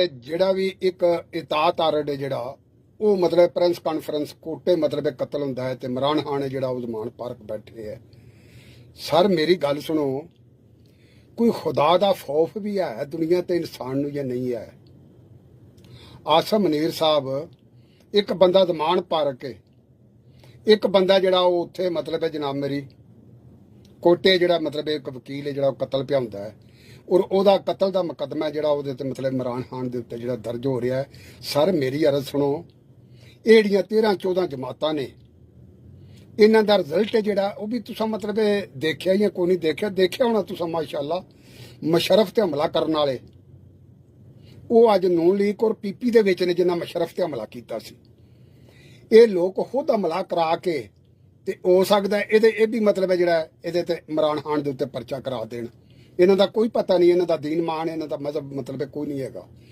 ਜਿਹੜਾ ਵੀ ਇੱਕ ਇਤਾਤ ਆਰਡ ਹੈ ਜਿਹੜਾ ਉਹ ਮਤਲਬ ਪ੍ਰੈਸ ਕਾਨਫਰੰਸ ਕੋਟੇ ਮਤਲਬ ਕਤਲ ਹੁੰਦਾ ਹੈ ਤੇ ਇਮਰਾਨ ਖਾਨ ਹੈ ਜਿਹੜਾ ਉਜ਼ਮਾਨ ਪਾਰਕ ਬੈਠੇ ਹੈ। ਸਰ ਮੇਰੀ ਗੱਲ ਸੁਣੋ, ਕੋਈ ਖੁਦਾ ਦਾ ਖੌਫ ਵੀ ਹੈ ਦੁਨੀਆ ਤੇ ਇਨਸਾਨ ਨੂੰ ਜਾਂ ਨਹੀਂ ਹੈ? ਆਸਮ ਮਨੀਰ ਸਾਹਿਬ ਇੱਕ ਬੰਦਾ ਜ਼ਮਾਨ ਪਾਰਕ ਹੈ, ਇੱਕ ਬੰਦਾ ਜਿਹੜਾ ਉਹ ਉੱਥੇ ਮਤਲਬ ਹੈ ਜਨਾਬ ਮੇਰੀ ਕੋਟੇ ਜਿਹੜਾ ਮਤਲਬ ਇੱਕ ਵਕੀਲ ਹੈ ਜਿਹੜਾ ਕਤਲ ਪਿਆ ਹੁੰਦਾ ਹੈ ਔਰ ਉਹਦਾ ਕਤਲ ਦਾ ਮੁਕੱਦਮਾ ਜਿਹੜਾ ਉਹਦੇ ਤੇ ਮਤਲਬ ਇਮਰਾਨ ਖਾਨ ਦੇ ਉੱਤੇ ਜਿਹੜਾ ਦਰਜ ਹੋ ਰਿਹਾ ਹੈ। ਸਰ ਮੇਰੀ ਅਰਜ਼ ਸੁਣੋ, ਇਹ ਜਿਹੜੀਆਂ 13-14 ਜਮਾਤਾਂ ਨੇ ਇਹਨਾਂ ਦਾ ਰਿਜ਼ਲਟ ਜਿਹੜਾ ਉਹ ਵੀ ਤੁਸੀਂ ਮਤਲਬ ਦੇਖਿਆ ਜਾਂ ਕੋਈ ਨਹੀਂ ਦੇਖਿਆ ਹੋਣਾ ਤੁਸੀਂ ਮਾਸ਼ਾਅੱਲਾ। ਮੁਸ਼ਰਫ ਤੇ ਹਮਲਾ ਕਰਨ ਵਾਲੇ ਉਹ ਅੱਜ ਨੂਨ ਲੀਗ ਔਰ ਪੀਪੀ ਦੇ ਵਿੱਚ ਨੇ ਜਿਨ੍ਹਾਂ ਮੁਸ਼ਰਫ ਤੇ ਹਮਲਾ ਕੀਤਾ ਸੀ। ਇਹ ਲੋਕ ਖੁਦ ਹਮਲਾ ਕਰਾ ਕੇ ਤੇ ਹੋ ਸਕਦਾ ਇਹ ਵੀ ਮਤਲਬ ਹੈ ਜਿਹੜਾ ਇਹਦੇ ਤੇ ਇਮਰਾਨ ਖਾਨ ਦੇ ਉੱਤੇ ਪਰਚਾ ਕਰਾ ਦੇਣ। ਇਹਨਾਂ ਦਾ ਕੋਈ ਪਤਾ ਨਹੀਂ, ਇਹਨਾਂ ਦਾ ਦੀਨ ਮਾਨ, ਇਹਨਾਂ ਦਾ ਮਜ਼ਹਬ ਮਤਲਬ ਕੋਈ ਨਹੀਂ ਹੈਗਾ।